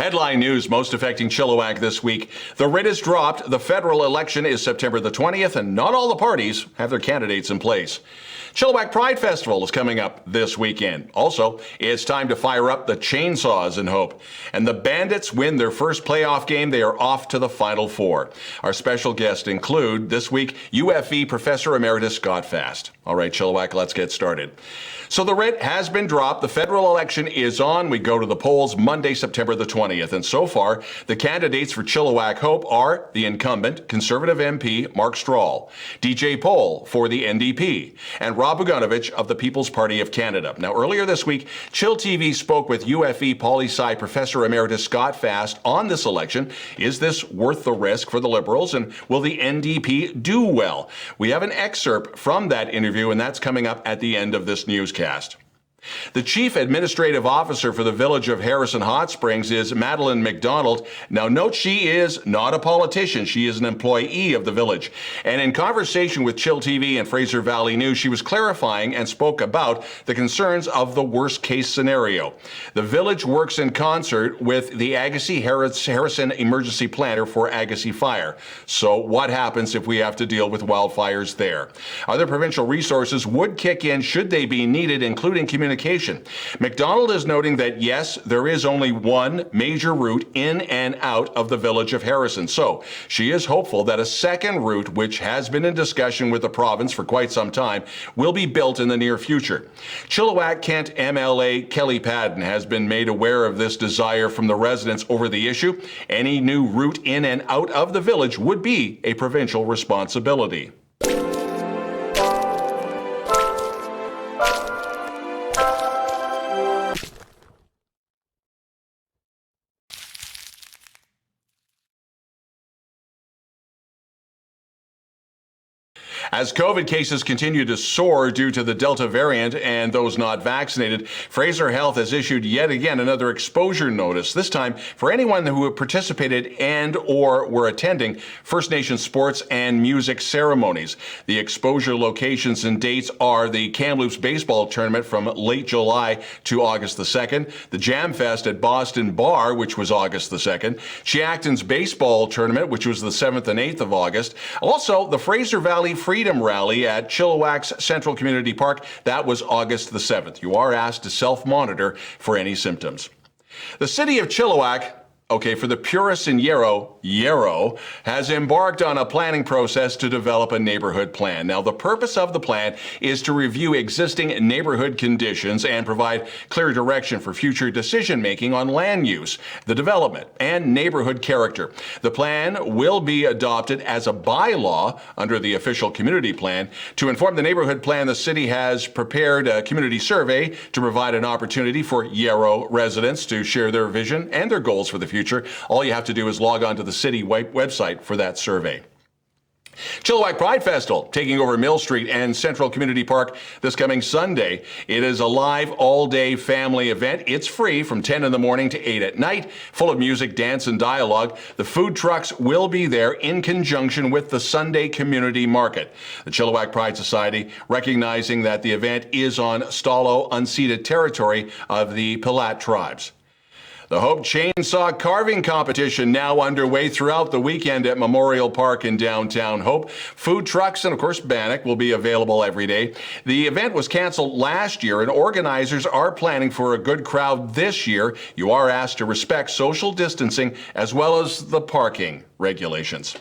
Headline news most affecting Chilliwack this week. The writ is dropped. The federal election is September the 20th, and not all the parties have their candidates in place. Chilliwack Pride Festival is coming up this weekend. Also, it's time to fire up the chainsaws in Hope. And the Bandits win their first playoff game. They are off to the Final Four. Our special guests include, this week, UFV Professor Emeritus Scott Fast. All right, Chilliwack, let's get started. So the writ has been dropped. The federal election is on. We go to the polls Monday, September the 20th. And so far, the candidates for Chilliwack Hope are the incumbent Conservative MP Mark Strahl, DJ Pohl for the NDP, and Rob Buganovich of the People's Party of Canada. Now, earlier this week, chillTV spoke with UFE Poli-Sci Professor Emeritus Scott Fast on this election. Is this worth the risk for the Liberals, and will the NDP do well? We have an excerpt from that interview, and that's coming up at the end of this newscast. The Chief Administrative Officer for the Village of Harrison Hot Springs is Madeline McDonald. Now, note she is not a politician. She is an employee of the village. And in conversation with chillTV and Fraser Valley News, she was clarifying and spoke about the concerns of the worst-case scenario. The village works in concert with the Agassiz Harrison Emergency Planner for Agassiz Fire. So what happens if we have to deal with wildfires there? Other provincial resources would kick in should they be needed, including communication. McDonald is noting that, yes, there is only one major route in and out of the village of Harrison. So she is hopeful that a second route, which has been in discussion with the province for quite some time, will be built in the near future. Chilliwack Kent MLA Kelly Padden has been made aware of this desire from the residents over the issue. Any new route in and out of the village would be a provincial responsibility. As COVID cases continue to soar due to the Delta variant and those not vaccinated, Fraser Health has issued yet again another exposure notice, this time for anyone who participated and or were attending First Nation sports and music ceremonies. The exposure locations and dates are the Kamloops Baseball Tournament from late July to August the 2nd, the Jam Fest at Boston Bar, which was August the 2nd, Chiacton's Baseball Tournament, which was the 7th and 8th of August, also the Fraser Valley Freedom Rally at Chilliwack's Central Community Park. That was August the 7th. You are asked to self-monitor for any symptoms. The city of Chilliwack, for the purists in Yarrow, has embarked on a planning process to develop a neighborhood plan. Now, the purpose of the plan is to review existing neighborhood conditions and provide clear direction for future decision-making on land use, the development, and neighborhood character. The plan will be adopted as a bylaw under the official community plan. To inform the neighborhood plan, the city has prepared a community survey to provide an opportunity for Yarrow residents to share their vision and their goals for the future. All you have to do is log on to the city website for that survey. Chilliwack Pride Festival taking over Mill Street and Central Community Park this coming Sunday. It is a live all-day family event. It's free from 10 in the morning to 8 at night, full of music, dance, and dialogue. The food trucks will be there in conjunction with the Sunday Community Market. The Chilliwack Pride Society, recognizing that the event is on Stalo unceded territory of the Pilat tribes. The Hope Chainsaw Carving Competition now underway throughout the weekend at Memorial Park in downtown Hope. Food trucks and, of course, bannock will be available every day. The event was canceled last year, and organizers are planning for a good crowd this year. You are asked to respect social distancing as well as the parking regulations.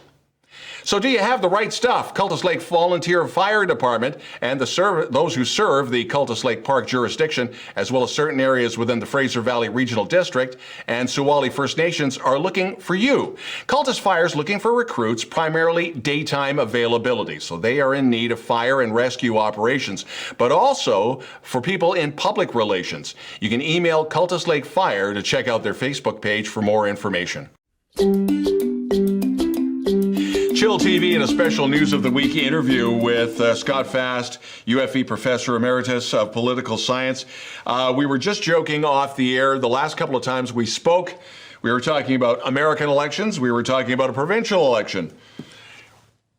So do you have the right stuff? Cultus Lake Volunteer Fire Department and those who serve the Cultus Lake Park jurisdiction, as well as certain areas within the Fraser Valley Regional District and Suwali First Nations, are looking for you. Cultus Fire is looking for recruits, primarily daytime availability. So they are in need of fire and rescue operations, but also for people in public relations. You can email Cultus Lake Fire to check out their Facebook page for more information. chillTV in a special News of the Week interview with Scott Fast, UFE Professor Emeritus of Political Science. We were just joking off the air. The last couple of times we spoke, we were talking about American elections. We were talking about a provincial election.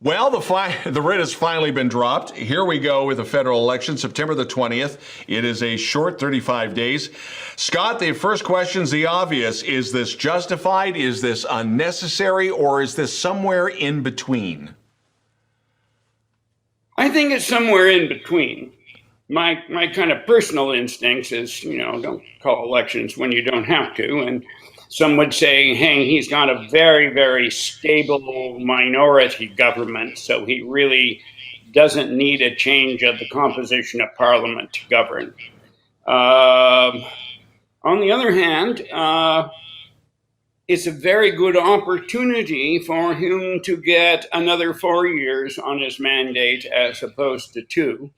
Well, the writ has finally been dropped. Here we go with the federal election, September the 20th. It is a short 35 days. Scott, the first question's the obvious. Is this justified? Is this unnecessary? Or is this somewhere in between? I think it's somewhere in between. My kind of personal instincts is, don't call elections when you don't have to. And some would say, hey, he's got a very, very stable minority government, so he really doesn't need a change of the composition of Parliament to govern. On the other hand, it's a very good opportunity for him to get another 4 years on his mandate as opposed to 2.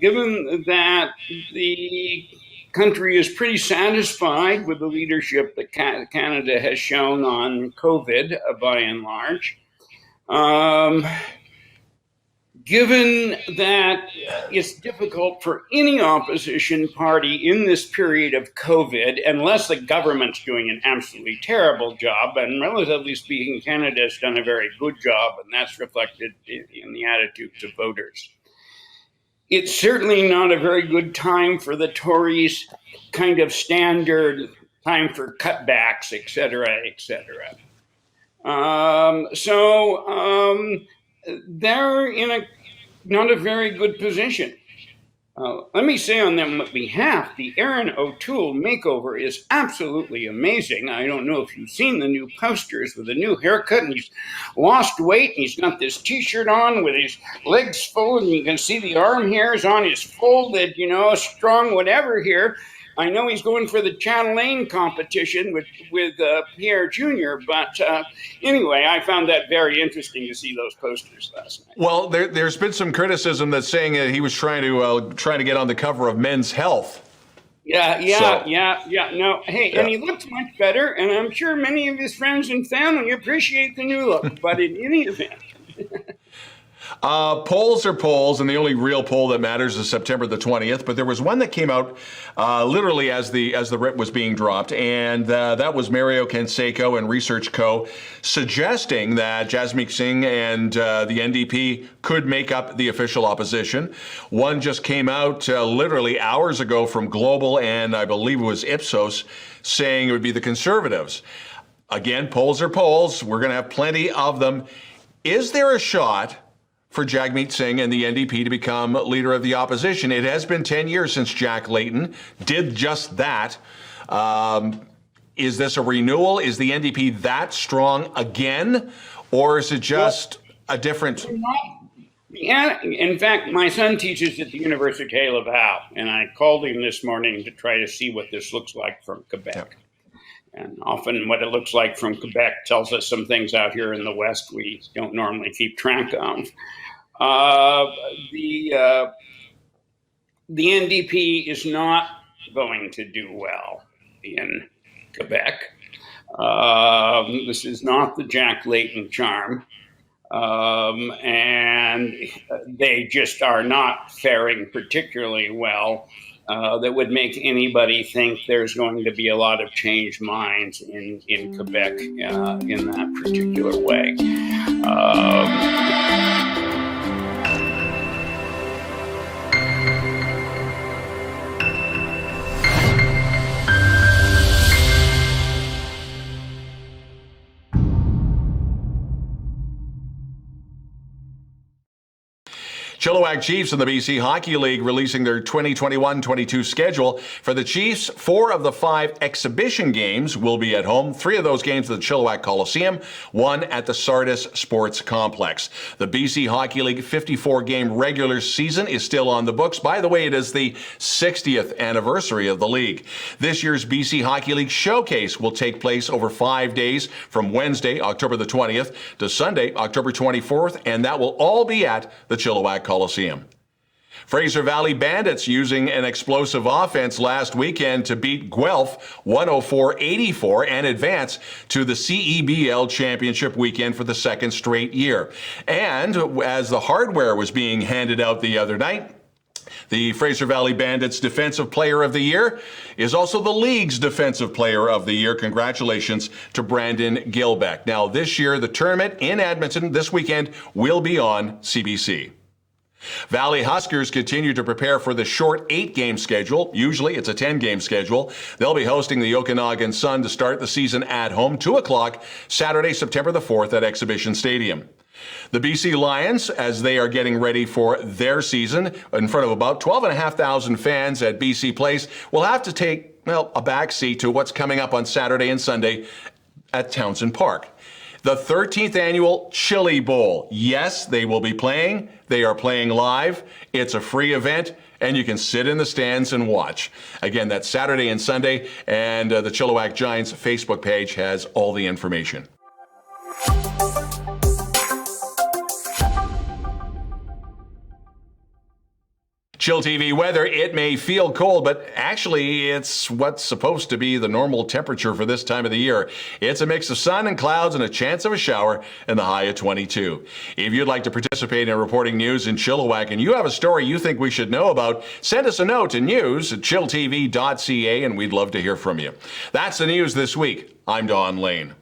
Given that the country is pretty satisfied with the leadership that Canada has shown on COVID, by and large, given that it's difficult for any opposition party in this period of COVID, unless the government's doing an absolutely terrible job, and relatively speaking, Canada has done a very good job, and that's reflected in the attitudes of voters. It's certainly not a very good time for the Tories' kind of standard time for cutbacks, et cetera, et cetera. They're in not a very good position. Let me say on their behalf, the Aaron O'Toole makeover is absolutely amazing. I don't know if you've seen the new posters with the new haircut, and he's lost weight, and he's got this t-shirt on with his legs full, and you can see the arm hairs on his folded, strong whatever here. I know he's going for the Don Lehn competition with Pierre Jr., but anyway, I found that very interesting to see those posters last night. Well, there's been some criticism that's saying that he was trying to get on the cover of Men's Health. Yeah. No, hey, yeah. And he looks much better, and I'm sure many of his friends and family appreciate the new look. But in any event. Polls are polls, and the only real poll that matters is September the 20th. But there was one that came out literally as the writ was being dropped, and that was Mario Canseco and Research Co. suggesting that Jasmeet Singh and the NDP could make up the official opposition. One just came out literally hours ago from Global, and I believe it was Ipsos, saying it would be the Conservatives. Again, polls are polls. We're going to have plenty of them. Is there a shot for Jagmeet Singh and the NDP to become leader of the opposition? It has been 10 years since Jack Layton did just that. Is this a renewal? Is the NDP that strong again? Or is it just a different... Yeah, in fact, my son teaches at the Université Laval, and I called him this morning to try to see what this looks like from Quebec. Yeah. And often what it looks like from Quebec tells us some things out here in the West we don't normally keep track of. The NDP is not going to do well in Quebec. This is not the Jack Layton charm. And they just are not faring particularly well. That would make anybody think there's going to be a lot of changed minds in Quebec in that particular way. Chilliwack Chiefs in the BC Hockey League releasing their 2021-22 schedule. For the Chiefs, 4 of the 5 exhibition games will be at home. 3 of those games at the Chilliwack Coliseum, 1 at the Sardis Sports Complex. The BC Hockey League 54-game regular season is still on the books. By the way, it is the 60th anniversary of the league. This year's BC Hockey League Showcase will take place over 5 days from Wednesday, October the 20th to Sunday, October 24th, and that will all be at the Chilliwack Coliseum. Fraser Valley Bandits using an explosive offense last weekend to beat Guelph 104-84 and advance to the CEBL Championship weekend for the second straight year. And as the hardware was being handed out the other night, The Fraser Valley Bandits Defensive Player of the Year is also the league's Defensive Player of the Year. Congratulations to Brandon Gilbeck. Now, this year, the tournament in Edmonton this weekend will be on CBC. Valley Huskers continue to prepare for the short 8-game schedule. Usually it's a 10-game schedule. They'll be hosting the Okanagan Sun to start the season at home, 2 o'clock, Saturday, September the 4th at Exhibition Stadium. The BC Lions, as they are getting ready for their season in front of about 12,500 fans at BC Place, will have to take, a backseat to what's coming up on Saturday and Sunday at Townsend Park. The 13th annual Chili Bowl. Yes, they will be playing. They are playing live. It's a free event, and you can sit in the stands and watch. Again, that's Saturday and Sunday, and the Chilliwack Giants Facebook page has all the information. chillTV weather, it may feel cold, but actually it's what's supposed to be the normal temperature for this time of the year. It's a mix of sun and clouds and a chance of a shower and the high of 22. If you'd like to participate in reporting news in Chilliwack and you have a story you think we should know about, send us a note to news@chilltv.ca and we'd love to hear from you. That's the news this week. I'm Don Lehn.